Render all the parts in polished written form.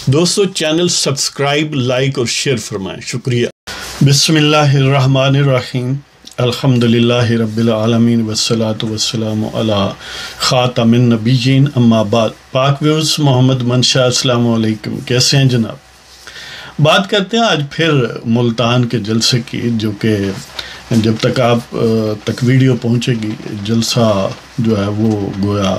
دوستو channel subscribe like اور share فرمائیں، شکریہ۔ بسم اللہ الرحمن الرحیم، الحمدللہ رب العالمین والصلاة والسلام علی خاتم النبیین، اما بعد۔ پاک ویوز محمد منشا، السلام علیکم، کیسے ہیں جناب؟ بات کرتے ہیں آج پھر ملتان کے جلسے کی، جو کہ جب تک آپ تک ویڈیو پہنچے گی جلسہ جو ہے وہ گویا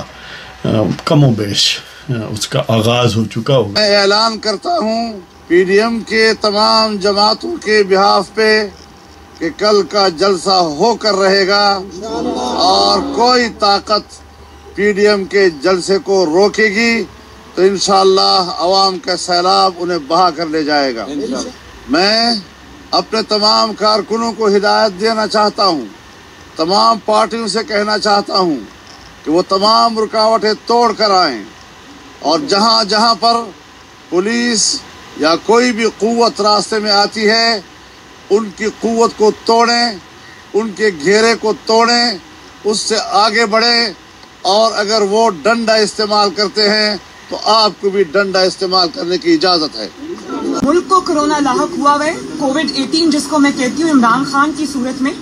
کم و بیش اس کا آغاز ہو چکا ہوگا۔ میں اعلان کرتا ہوں پی ڈی ایم کے تمام جماعتوں کے بحاف پہ کہ کل کا جلسہ ہو کر رہے گا اور کوئی طاقت پی ڈی ایم کے جلسے کو روکے گی تو انشاءاللہ عوام کا سیلاب انہیں بہا کر لے جائے گا۔ میں اپنے تمام کارکنوں کو ہدایت دینا چاہتا ہوں، تمام پارٹیوں سے کہنا چاہتا ہوں کہ وہ تمام رکاوٹیں توڑ کر آئیں اور جہاں جہاں پر پولیس یا کوئی بھی قوت راستے میں آتی ہے ان کی قوت کو توڑیں، ان کے گھیرے کو توڑیں، اس سے آگے بڑھیں، اور اگر وہ ڈنڈا استعمال کرتے ہیں تو آپ کو بھی ڈنڈا استعمال کرنے کی اجازت ہے۔ ملک کو کرونا لاحق ہوا ہے، کووڈ-18 جس کو میں کہتی ہوں عمران خان کی صورت میں،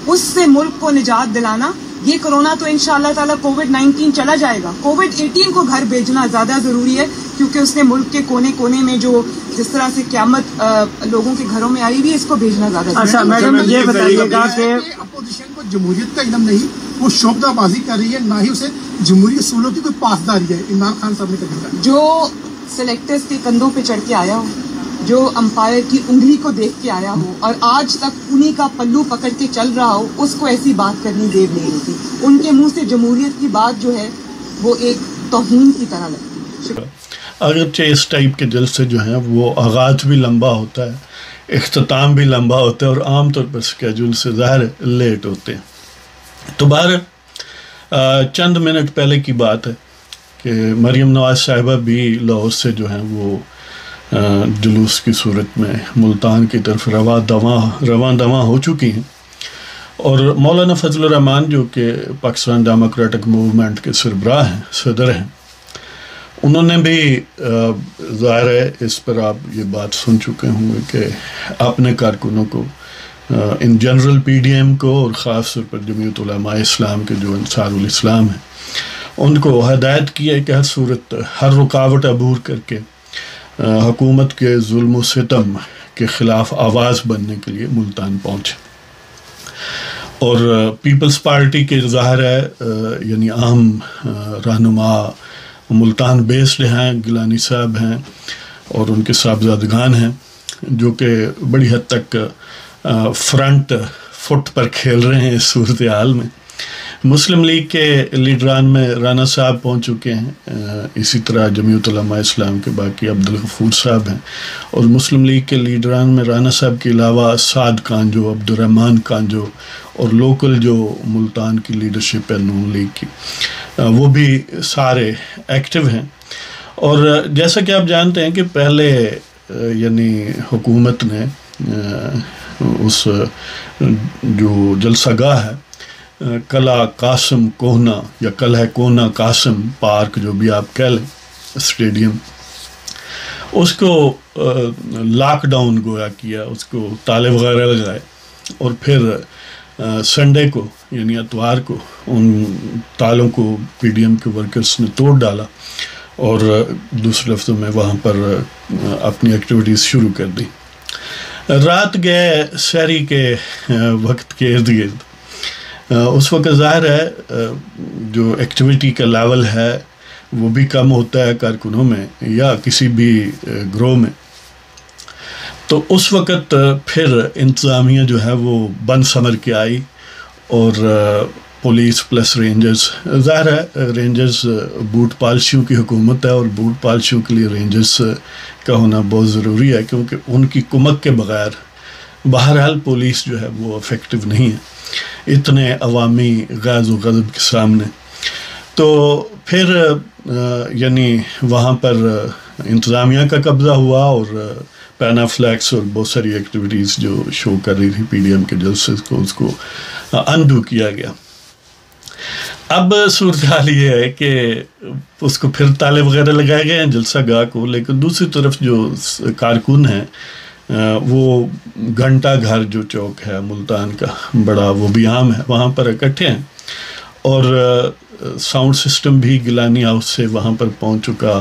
اس سے ملک کو نجات دلانا۔ یہ کرونا تو انشاءاللہ تعالیٰ کووڈ-19 چلا جائے گا، کووڈ-18 کو گھر بھیجنا زیادہ ضروری ہے، کیونکہ اس نے ملک کے کونے کونے میں جو جس طرح سے قیامت لوگوں کے گھروں میں آئی ہوئی ہے، اس کو بھیجنا زیادہ ضروری ہے۔ اچھا میڈم، یہ بتائیے گا کہ اپوزیشن کو جمہوریت کا علم نہیں، وہ شعبدہ بازی کر رہی ہے، نہ ہی اسے جمہوری اصولوں کی کوئی پاسداری ہے۔ عمران خان صاحب نے کہا جو سلیکٹرز کے کندھوں پہ چڑھ کے آیا ہو، جو امپائر کی انگلی کو دیکھ کے آیا ہو اور آج تک انہی کا پلو پکڑ کے چل رہا ہو، اس کو ایسی بات کرنی دیر نہیں ہوتی۔ ان کے منہ سے جمہوریت کی بات جو ہے وہ ایک توہین کی طرح لگتی ہے۔ اگرچہ اس ٹائپ کے جلسے جو ہیں وہ آغاز بھی لمبا ہوتا ہے، اختتام بھی لمبا ہوتا ہے، اور عام طور پر اسکیجول سے ظاہر لیٹ ہوتے ہیں۔ تو باہر چند منٹ پہلے کی بات ہے کہ مریم نواز صاحبہ بھی لاہور سے جو ہیں وہ جلوس کی صورت میں ملتان کی طرف رواں دواں ہو چکی ہیں، اور مولانا فضل الرحمان جو کہ پاکستان ڈیموکریٹک موومنٹ کے سربراہ ہیں، صدر ہیں، انہوں نے بھی ظاہر ہے اس پر آپ یہ بات سن چکے ہوں گے کہ اپنے کارکنوں کو ان جنرل پی ڈی ایم کو اور خاص طور پر جمعیت علماء اسلام کے جو انصار الاسلام ہیں ان کو ہدایت کی ہے کہ ہر صورت ہر رکاوٹ عبور کر کے حکومت کے ظلم و ستم کے خلاف آواز بننے کے لیے ملتان پہنچے۔ اور پیپلز پارٹی کے ظاہر ہے یعنی اہم رہنما ملتان بیسڈ ہیں، گیلانی صاحب ہیں اور ان کے صاحبزادگان ہیں، جو کہ بڑی حد تک فرنٹ فٹ پر کھیل رہے ہیں اس صورتحال میں۔ مسلم لیگ کے لیڈران میں رانا صاحب پہنچ چکے ہیں، اسی طرح جمعیت علماء اسلام کے باقی عبدالغفور صاحب ہیں، اور مسلم لیگ کے لیڈران میں رانا صاحب کے علاوہ سعد کانجو، عبدالرحمان کانجو اور لوکل جو ملتان کی لیڈرشپ ہے نون لیگ کی، وہ بھی سارے ایکٹیو ہیں۔ اور جیسا کہ آپ جانتے ہیں کہ پہلے یعنی حکومت نے اس جو جلسہ گاہ ہے قلعہ قاسم کوہنا یا قلعہ کوہنا قاسم پارک جو بھی آپ کہہ لیں، اسٹیڈیم، اس کو لاک ڈاؤن گویا کیا، اس کو تالے وغیرہ لگائے، اور پھر سنڈے کو یعنی اتوار کو ان تالوں کو پی ڈی ایم کے ورکرز نے توڑ ڈالا اور دوسرے لفظوں میں وہاں پر اپنی ایکٹیویٹیز شروع کر دی۔ رات گئے سحری کے وقت کے ارد گرد، اس وقت ظاہر ہے جو ایکٹیویٹی کا لیول ہے وہ بھی کم ہوتا ہے کارکنوں میں یا کسی بھی گروہ میں، تو اس وقت پھر انتظامیہ جو ہے وہ بن سمر کے آئی، اور پولیس پلس رینجرز، ظاہر ہے رینجرز بوٹ پالشیوں کی حکومت ہے، اور بوٹ پالشیوں کے لیے رینجرز کا ہونا بہت ضروری ہے، کیونکہ ان کی کمک کے بغیر بہرحال پولیس جو ہے وہ افیکٹو نہیں ہے اتنے عوامی غیظ و غضب کے سامنے۔ تو پھر یعنی وہاں پر انتظامیہ کا قبضہ ہوا، اور پینا فلیکس اور بہت ساری ایکٹیویٹیز جو شو کر رہی تھی پی ڈی ایم کے جلسے کو، اس کو انڈو کیا گیا۔ اب صورتحال یہ ہے کہ اس کو پھر تالے وغیرہ لگائے گئے ہیں جلسہ گاہ کو، لیکن دوسری طرف جو کارکن ہیں وہ گھنٹہ گھر جو چوک ہے ملتان کا بڑا، وہ بھی عام ہے، وہاں پر اکٹھے ہیں، اور ساؤنڈ سسٹم بھی گیلانی ہاؤس سے وہاں پر پہنچ چکا۔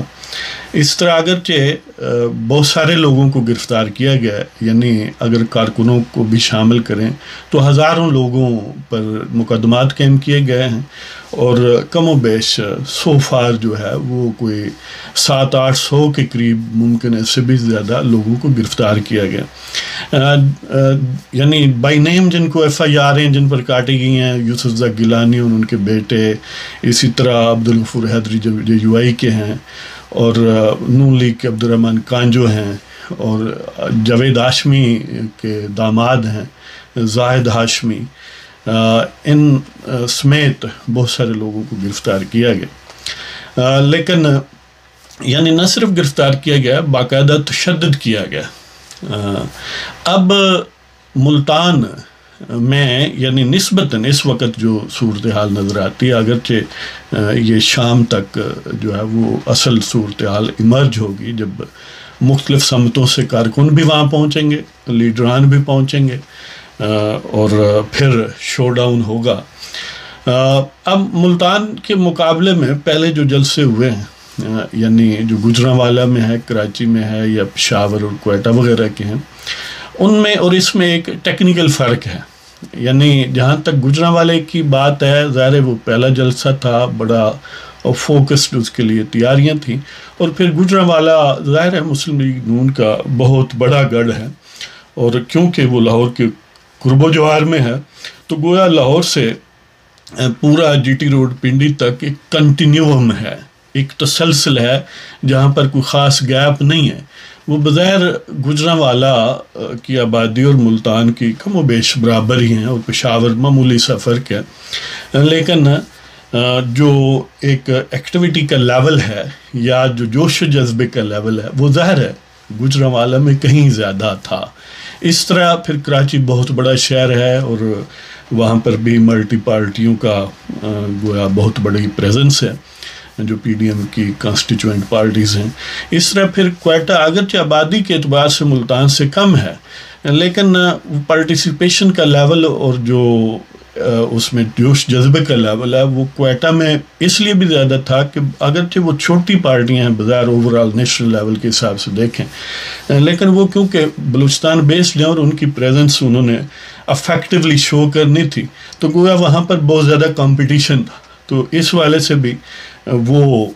اس طرح اگرچہ بہت سارے لوگوں کو گرفتار کیا گیا ہے، یعنی اگر کارکنوں کو بھی شامل کریں تو ہزاروں لوگوں پر مقدمات قائم کیے گئے ہیں، اور کم و بیش سو فار جو ہے وہ کوئی 700-800 کے قریب، ممکن ہے اس سے بھی زیادہ لوگوں کو گرفتار کیا گیا۔ یعنی بائی نیم جن کو FIR ہیں، جن پر کاٹی گئی ہیں، یوسف زاک گیلانی اور ان کے بیٹے، اسی طرح عبدالغفور حیدری جو UI کے ہیں، اور نون لیگ کے عبدالرحمن کانجو ہیں، اور جاوید ہاشمی کے داماد ہیں زاہد ہاشمی، ان سمیت بہت سارے لوگوں کو گرفتار کیا گیا۔ لیکن یعنی نہ صرف گرفتار کیا گیا، باقاعدہ تشدد کیا گیا۔ اب ملتان میں یعنی نسبتاً اس وقت جو صورتحال نظر آتی ہے، اگرچہ یہ شام تک جو ہے وہ اصل صورتحال ایمرج ہوگی جب مختلف سمتوں سے کارکن بھی وہاں پہنچیں گے، لیڈران بھی پہنچیں گے، اور پھر شو ڈاؤن ہوگا۔ اب ملتان کے مقابلے میں پہلے جو جلسے ہوئے ہیں، یعنی جو گجرانوالہ میں ہے، کراچی میں ہے، یا پشاور اور کوئٹہ وغیرہ کے ہیں، ان میں اور اس میں ایک ٹیکنیکل فرق ہے۔ یعنی جہاں تک گجرانوالے کی بات ہے، ظاہر ہے وہ پہلا جلسہ تھا، بڑا اور فوکسڈ اس کے لیے تیاریاں تھیں، اور پھر گجرانوالہ ظاہر ہے مسلم لیگ نون کا بہت بڑا گڑھ ہے، اور کیونکہ وہ لاہور کے قرب و جوار میں ہے تو گویا لاہور سے پورا GT روڈ پنڈی تک ایک کنٹینیوم ہے، ایک تسلسل ہے جہاں پر کوئی خاص گیپ نہیں ہے۔ وہ بظاہر گجرانوالہ کی آبادی اور ملتان کی کم و بیش برابر ہی ہیں، اور پشاور معمولی سا فرق ہے، لیکن جو ایک ایکٹیویٹی کا لیول ہے یا جو جوش و جذبے کا لیول ہے وہ ظاہر ہے گجرانوالہ میں کہیں زیادہ تھا۔ اس طرح پھر کراچی بہت بڑا شہر ہے، اور وہاں پر بھی ملٹی پارٹیوں کا گویا بہت بڑی پریزنس ہے، جو PDM کی کانسٹیچوئنٹ پارٹیز ہیں۔ اس طرح پھر کوئٹہ اگرچہ آبادی کے اعتبار سے ملتان سے کم ہے، لیکن پارٹیسپیشن کا لیول اور جو اس میں جوش جذبے کا لیول ہے وہ کوئٹہ میں اس لیے بھی زیادہ تھا کہ اگرچہ وہ چھوٹی پارٹیاں ہیں بظاہر اوورآل نیشنل لیول کے حساب سے دیکھیں، لیکن وہ کیونکہ بلوچستان بیسڈ ہیں اور ان کی پریزنس انہوں نے افیکٹولی شو کرنی تھی، تو گویا وہاں پر بہت زیادہ کمپٹیشن تھا۔ تو اس والے سے بھی وہ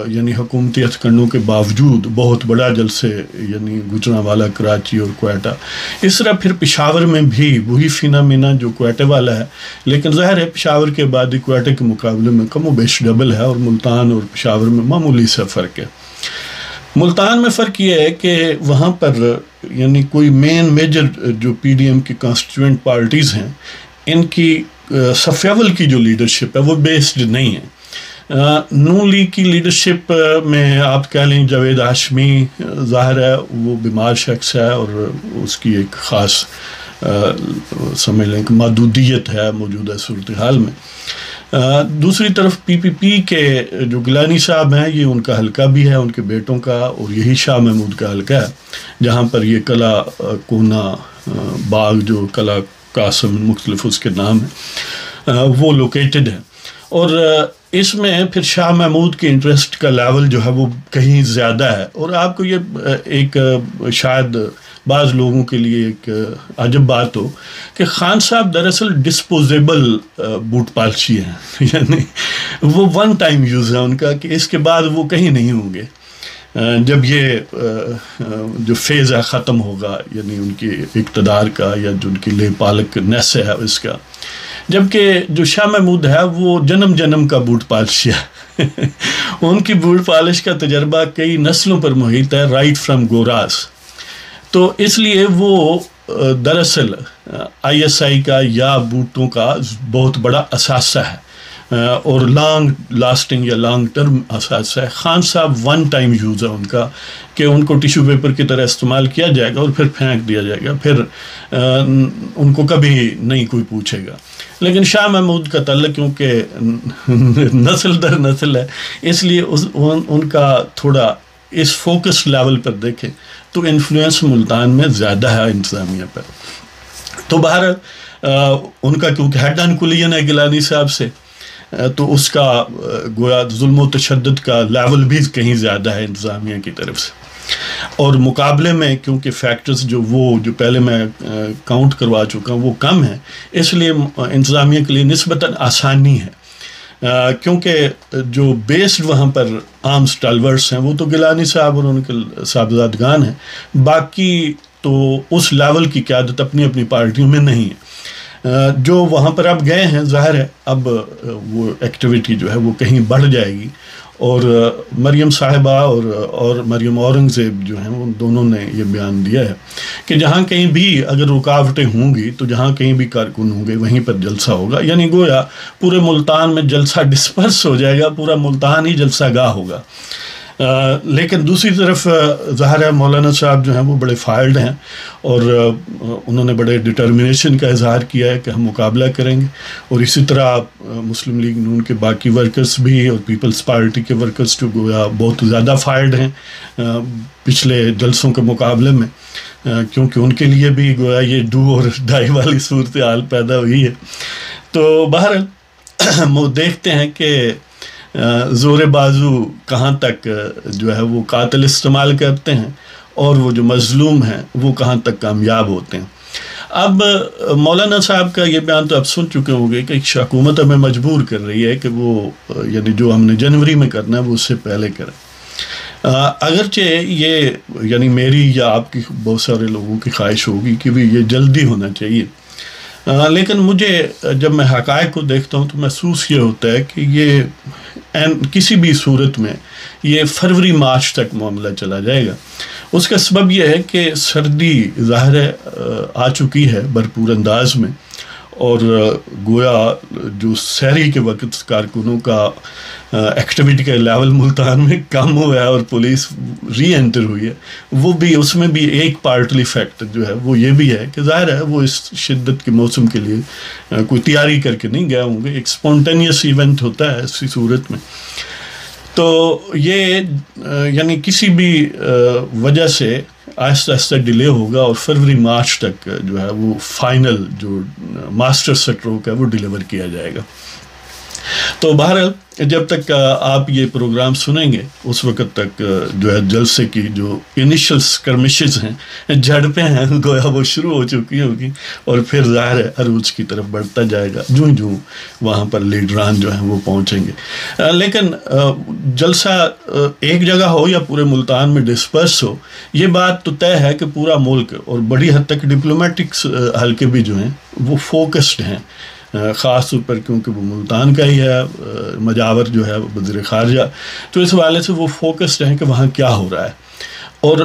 یعنی حکومتی ہتھ کنڈوں کے باوجود بہت بڑا جلسے یعنی گجرانوالہ، کراچی اور کوئٹہ۔ اس طرح پھر پشاور میں بھی وہی فینا مینا جو کوئٹہ والا ہے، لیکن ظاہر ہے پشاور کے آبادی کوئٹہ کے مقابلے میں کم و بیش ڈبل ہے، اور ملتان اور پشاور میں معمولی سا فرق ہے۔ ملتان میں فرق یہ ہے کہ وہاں پر یعنی کوئی میجر جو PDM کی کانسٹیچوئنٹ پارٹیز ہیں، ان کی صف اول کی جو لیڈرشپ ہے وہ بیسڈ نہیں ہے۔ نون لیگ کی لیڈرشپ میں آپ کہہ لیں جاوید ہاشمی ظاہر ہے وہ بیمار شخص ہے، اور اس کی ایک خاص سمجھ لیں کہ محدودیت ہے موجودہ صورتحال میں۔ دوسری طرف PPP کے جو گیلانی صاحب ہیں، یہ ان کا حلقہ بھی ہے، ان کے بیٹوں کا، اور یہی شاہ محمود کا حلقہ ہے جہاں پر یہ قلعہ کونا باغ جو قلعہ قاسم مختلف اس کے نام ہیں وہ لوکیٹڈ ہے، اور اس میں پھر شاہ محمود کے انٹرسٹ کا لیول جو ہے وہ کہیں زیادہ ہے۔ اور آپ کو یہ ایک شاید بعض لوگوں کے لیے ایک عجب بات ہو کہ خان صاحب دراصل ڈسپوزیبل بوٹ پالشی ہیں، یعنی وہ ون ٹائم یوز ہے ان کا، کہ اس کے بعد وہ کہیں نہیں ہوں گے جب یہ جو فیز ہے ختم ہوگا، یعنی ان کی اقتدار کا یا جو ان کی لے پالک نیس ہے اس کا۔ جبکہ جو شاہ محمود ہے وہ جنم کا بوٹ پالش ہے ان کی بوٹ پالش کا تجربہ کئی نسلوں پر محیط ہے، رائٹ فرام گوراس۔ تو اس لیے وہ دراصل ISI کا یا بوٹوں کا بہت بڑا اثاثہ ہے۔ اور لانگ لاسٹنگ یا لانگ ٹرم اثاثہ ہے. خان صاحب ون ٹائم یوز ہے ان کا کہ ان کو ٹیشو پیپر کی طرح استعمال کیا جائے گا اور پھر پھینک دیا جائے گا, پھر ان کو کبھی نہیں کوئی پوچھے گا. لیکن شاہ محمود کا تعلق کیونکہ نسل در نسل ہے, اس لیے ان کا تھوڑا اس فوکس لیول پر دیکھیں تو انفلوئنس ملتان میں زیادہ ہے انتظامیہ پر. تو بہرحال ان کا کیونکہ ہیڈ آن کولیجن ہے گیلانی صاحب سے, تو اس کا گویا ظلم و تشدد کا لیول بھی کہیں زیادہ ہے انتظامیہ کی طرف سے. اور مقابلے میں کیونکہ فیکٹرز جو پہلے میں کاؤنٹ کروا چکا ہوں وہ کم ہیں, اس لیے انتظامیہ کے لیے نسبتاً آسانی ہے, کیونکہ جو بیسڈ وہاں پر عام سٹالورٹس ہیں وہ تو گیلانی صاحب اور ان کے صاحبزادگان ہیں, باقی تو اس لیول کی قیادت اپنی اپنی پارٹیوں میں نہیں ہے. جو وہاں پر اب گئے ہیں ظاہر ہے اب وہ ایکٹیویٹی جو ہے وہ کہیں بڑھ جائے گی, اور مریم صاحبہ اور مریم اورنگزیب جو ہیں وہ دونوں نے یہ بیان دیا ہے کہ جہاں کہیں بھی اگر رکاوٹیں ہوں گی تو جہاں کہیں بھی کارکن ہوں گے وہیں پر جلسہ ہوگا. یعنی گویا پورے ملتان میں جلسہ ڈسپرس ہو جائے گا, پورا ملتان ہی جلسہ گاہ ہوگا. لیکن دوسری طرف ظاہر ہے مولانا صاحب جو ہیں وہ بڑے فائلڈ ہیں اور انہوں نے بڑے ڈٹرمنیشن کا اظہار کیا ہے کہ ہم مقابلہ کریں گے, اور اسی طرح مسلم لیگ نون کے باقی ورکرز بھی اور پیپلز پارٹی کے ورکرز جو گویا بہت زیادہ فائلڈ ہیں پچھلے جلسوں کے مقابلے میں, کیونکہ ان کے لیے بھی گویا یہ ڈو اور ڈائی والی صورتحال پیدا ہوئی ہے. تو بہرحال وہ دیکھتے ہیں کہ زور بازو کہاں تک جو ہے وہ قاتل استعمال کرتے ہیں اور وہ جو مظلوم ہیں وہ کہاں تک کامیاب ہوتے ہیں. اب مولانا صاحب کا یہ بیان تو اب سن چکے ہوں گے کہ حکومت ہمیں مجبور کر رہی ہے کہ وہ یعنی جو ہم نے جنوری میں کرنا ہے وہ اس سے پہلے کریں. اگرچہ یہ یعنی میری یا آپ کی بہت سارے لوگوں کی خواہش ہوگی کہ بھی یہ جلدی ہونا چاہیے, لیکن مجھے جب میں حقائق کو دیکھتا ہوں تو محسوس یہ ہوتا ہے کہ یہ کسی بھی صورت میں یہ فروری مارچ تک معاملہ چلا جائے گا. اس کا سبب یہ ہے کہ سردی ظاہر ہے آ چکی ہے بھرپور انداز میں, اور گویا جو سحری کے وقت کارکنوں کا ایکٹیویٹی کا لیول ملتان میں کم ہوا ہے اور پولیس ری انٹر ہوئی ہے, وہ بھی اس میں بھی ایک پارٹلی فیکٹر جو ہے وہ یہ بھی ہے کہ ظاہر ہے وہ اس شدت کے موسم کے لیے کوئی تیاری کر کے نہیں گئے ہوں گے, ایک اسپونٹینیس ایونٹ ہوتا ہے اسی صورت میں. تو یہ یعنی کسی بھی وجہ سے آہستہ آہستہ ڈیلے ہوگا اور فروری مارچ تک جو ہے وہ فائنل جو ماسٹر سٹروک ہے وہ ڈیلیور کیا جائے گا. تو بہرحال جب تک آپ یہ پروگرام سنیں گے اس وقت تک جو ہے جلسے کی جو انیشل سکرمشز ہیں, جھڑپیں ہیں, گویا وہ شروع ہو چکی ہوگی, اور پھر ظاہر ہے عروج کی طرف بڑھتا جائے گا جوں وہاں پر لیڈران جو ہیں وہ پہنچیں گے. لیکن جلسہ ایک جگہ ہو یا پورے ملتان میں ڈسپرس ہو, یہ بات تو طے ہے کہ پورا ملک اور بڑی حد تک ڈپلومیٹک حلقے بھی جو ہیں وہ فوکسڈ ہیں, خاص طور پر کیونکہ وہ ملتان کا ہی ہے, مجاور جو ہے وزیر خارجہ, تو اس حوالے سے وہ فوکسڈ ہیں کہ وہاں کیا ہو رہا ہے. اور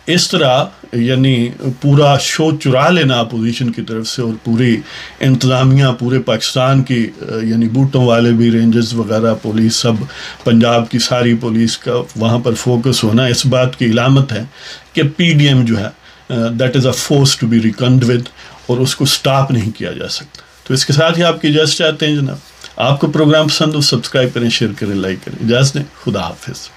اس طرح یعنی پورا شو چرا لینا اپوزیشن کی طرف سے, اور پوری انتظامیہ پورے پاکستان کی یعنی بوٹوں والے بھی, رینجرز وغیرہ, پولیس, سب پنجاب کی ساری پولیس کا وہاں پر فوکس ہونا اس بات کی علامت ہے کہ پی ڈی ایم جو ہے that is a force to be reckoned with, اور اس کو سٹاپ نہیں کیا جا سکتا. تو اس کے ساتھ ہی آپ کی اجازت چاہتے ہیں جناب. آپ کو پروگرام پسند ہو سبسکرائب کریں, شیئر کریں, لائک کریں. اجازت دیں, خدا حافظ.